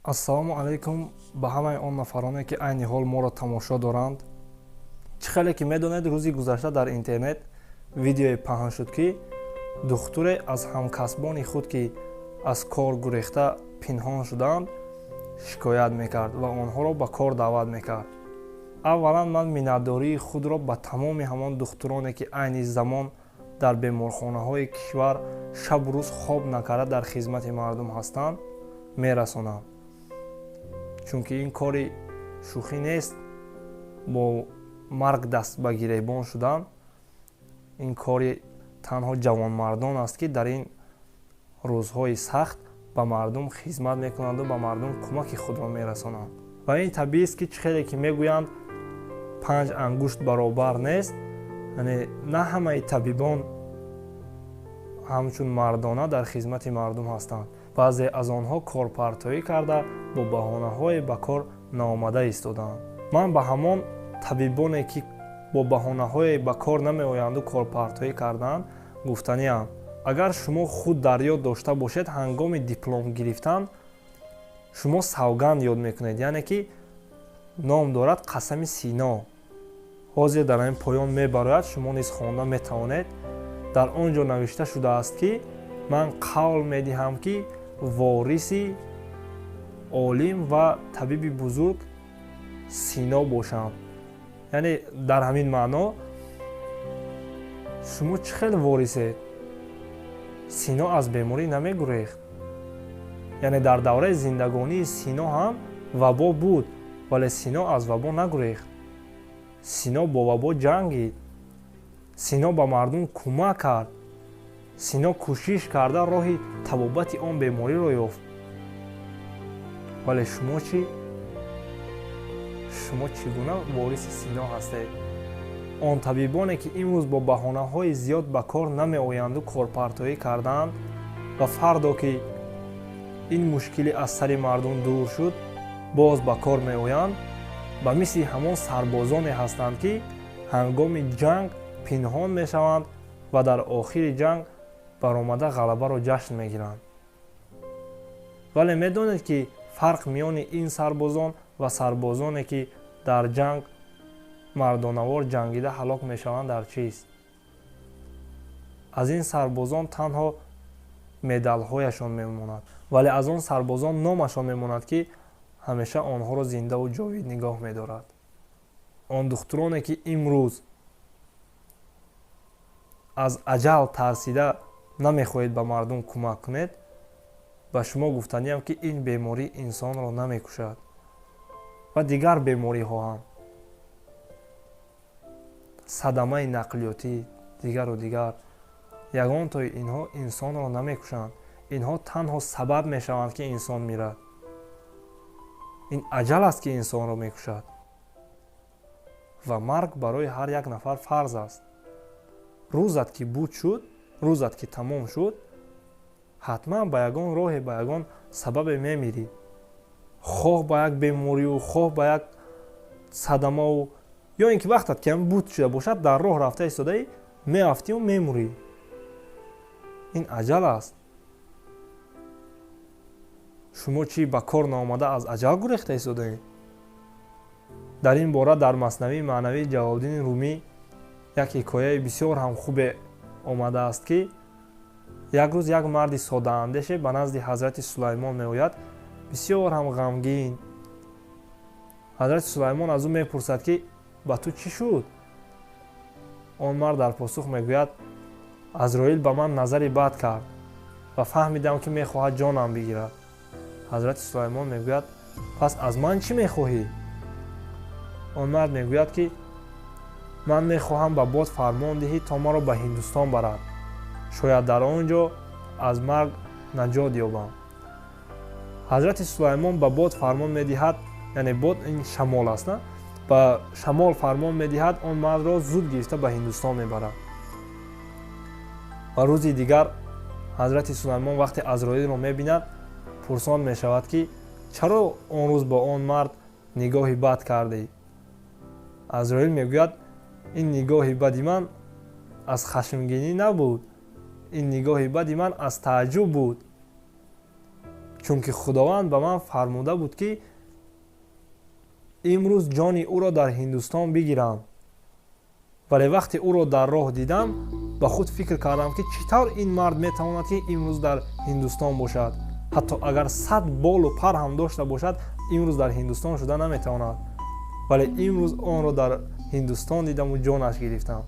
ассалому алайкум ба ҳамаи он нафароне ки айни ҳол моро тамошо доранд. чӣ хеле ки медонед, рӯзи гузашта дар интернет видеое паҳн шуд ки духтуре аз ҳамкасбони худ ки аз кор гурехта пинҳон шуданд шикоят мекард ва онҳоро ба кор даъват мекард. аввалан ман миннатдории худро ба тамоми ҳамон духтуроне ки айни замон дар беморхонаҳои кишвар шабу рӯз хоб накарда дар хизмати мардум ҳастанд мерасонам. чунки ин кори шӯхӣ нест. бо марг даст ба гиребон шудан ин кори танҳо ҷавонмардон аст ки дар ин рӯзҳои сахт ба мардум хизмат мекунанду ба мардум кӯмаки худро мерасонанд. ва ин табиист ки чӣ хеле ки мегӯянд 5 ангушт баробар нест, яъне на ҳамаи табибон ҳамчун мардона дар хизмати мардум ҳастанд. баъзе аз онҳо корпартоӣ карда бо баҳонаҳое ба кор наомада истоданд. ман ба ҳамон табибоне ки бо баҳонаҳое ба кор намеоянду корпартоӣ кардаанд гуфтаниам: агар шумо худ дар ёд дошта бошед, ҳангоми диплом гирифтан шумо савганд ёд мекунед, яъне ки ном дорад қасами сино. ҳозир дар ин поён мебарояд, шумо низ хонда метавонед. дар он ҷо навишта шудааст ки ман қавл медиҳам ки вориси олим ва табиби бузург сино бошам. яъне дар ҳамин маъно шумо чӣ хел ворисед? сино аз беморӣ намегурехт. яъне дар давраи зиндагонии сино ҳам вабо буд, вале сино аз вабо нагурехт. сино бо вабо ҷангид. сино ба мардум кӯмак кард. сино кӯшиш карда роҳи табобати он бемориро ёфт. вале шумо чӣ? шумо чӣ гуна вориси сино ҳастед? он табибоне ки имрӯз бо баҳонаҳои зиёд ба кор намеоянду корпартоӣ кардаанд ва фардо ки ин мушкилӣ аз сари мардум дур шуд, боз ба кор меоянд, ба мисли ҳамон сарбозоне ҳастанд ки ҳангоми ҷанг пинҳон мешаванд ва дар охири ҷанг баромада ғалабаро ҷашн мегиранд. вале медонед ки фарқ миёни ин сарбозон ва сарбозоне ки дар ҷанг мардонавор ҷангида ҳалок мешаванд дар чист? аз ин сарбозон танҳо медалҳояшон мемонад, вале аз он сарбозон номашон мемонад ки ҳамеша онҳоро зиндаву ҷовид нигоҳ медорад. он духтуроне ки имрӯз аз аҷал тарсида намехоҳед ба мардум кӯмак кунед, ба шумо гуфтаниям ки ин беморӣ инсонро намекушад ва дигар бемориҳо ҳам, садамаи нақлиётӣ, дигару дигар, ягонтои инҳо инсонро намекушанд. инҳо танҳо сабаб мешаванд ки инсон мирад. ин аҷал аст ки инсонро мекушад ва марг барои ҳар як нафар фарз аст. рӯзат ки буд шуд, рӯзат ки тамом шуд, ҳатман ба ягон роҳе, ба ягон сабабе мемирӣ. хоҳ ба як беморию, хоҳ ба як садамаву ё ин ки вақтат ки ҳам буд шуда бошад, дар роҳ рафта истодаӣ, меафтию мемурӣ. ин аҷал аст. шумо чӣ ба кор наомада аз аҷал гурехта истодаед? дар ин бора дар маснавии маънавии ҷалолиддини румӣ як ҳикояи бисёр ҳам хубе омадааст ки як рӯз як марди содаандеше ба назди ҳазрати сулаймон меояд, бисёр ҳам ғамгин. ҳазрати сулаймон аз ӯ мепурсад ки ба ту чӣ шуд? он мард дар посух мегӯяд: азроил ба ман назари бад кард ва фаҳмидам ки мехоҳад ҷонам бигирад. ҳазрати сулаймон мегӯяд: пас аз ман чӣ мехоҳӣ? он мард мегӯяд ки ман мехоҳам ба бод фармон диҳӣ то маро ба Ҳиндустон барад. шояд дар он ҷо аз марг наҷот ёбам. ҳазрати сулаймон ба бод фармон медиҳад, яъне бод ин шамол аст, на? ба шамол фармон медиҳад, он мардро зуд гирифта ба Ҳиндустон мебарад. ва рӯзи дигар ҳазрати сулаймон вақте азроилро мебинад, пурсон мешавад ки чаро он рӯз ба он мард нигоҳи бад кардӣ? азроил мегӯяд: ин нигоҳи бади ман аз хашмгинӣ набуд, ин нигоҳи бади ман аз тааҷҷуб буд. чунки худованд ба ман фармуда буд ки имрӯз ҷони ӯро дар Ҳиндустон бигиранд. вале вақте ӯро дар роҳ дидам, ба худ фикр кардам ки чӣ тавр ин мард метавонад ки имрӯз дар Ҳиндустон бошад. ҳатто агар 100 болу пар ҳам дошта бошад, имрӯз дар Ҳиндустон шуда наметавонад. вале имрӯз онро дар Ҳиндустон дидаму ҷонаш гирифтам.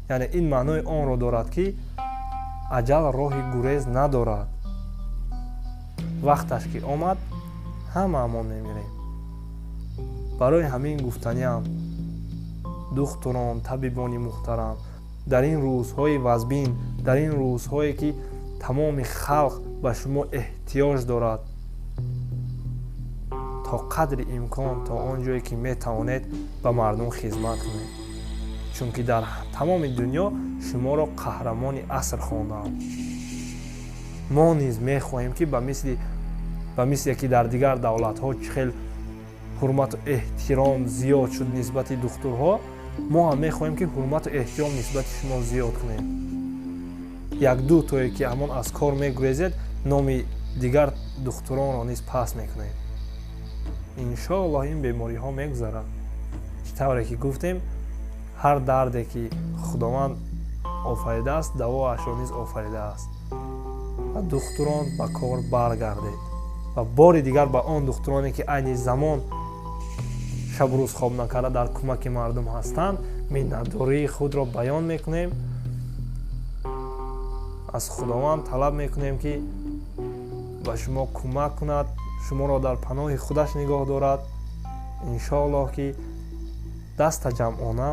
яъне ин маънои онро дорад ки аҷал роҳи гурез надорад. вақташ ки омад, ҳамаамон мемирем. барои ҳамин гуфтаниам, духтурон, табибони муҳтарам, дар ин рӯзҳои вазбин, дар ин рӯзҳое ки тамоми халқ ба шумо эҳтиёҷ дорад, то қадри имкон, то он ҷое ки метавонед ба мардум хизмат кунед. чунки дар тамоми дунё шуморо қаҳрамони аср хондаанд. мо низ мехоҳем ки ба мисле ки дар дигар давлатҳо чӣ хел ҳурмату эҳтиром зиёд шуд нисбати духтурҳо, мо ҳам мехоҳем ки ҳурмату эҳтиром нисбати шумо зиёд кунем. як-ду тое ки ҳамон аз кор мегурезед, номи дигар духтуронро низ паст мекунед. иншоаллоҳ ин бемориҳо мегузарад. чӣ тавре ки гуфтем, ҳар дарде ки худованд офаридааст, давоашро низ офаридааст. ва духтурон ба кор баргардед ва бори дигар ба он духтуроне ки айни замон шабрӯз хоб накарда дар кӯмаки мардум ҳастанд, миннатдории худро баён мекунем. аз худованд талаб мекунем ки ба шумо кӯмак кунад, шуморо дар паноҳи худаш нигоҳ дорад. иншоаллоҳ ки даста ҷамъона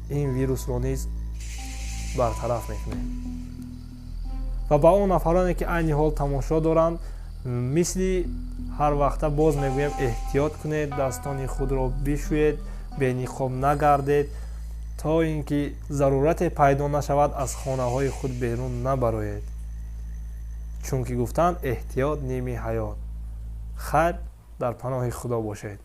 ин вирусро низ бартараф мекунем. ва ба он нафароне ки айни ҳол тамошо доранд, мисли ҳар вақта боз мегӯям, эҳтиёт кунед, дастони худро бишӯед, бениқоб нагардед, то ин ки зарурате пайдо нашавад, аз хонаҳои худ берун набароед. чунки гуфтанд эҳтиёт ними ҳаёт. хайр, дар паноҳи худо бошед.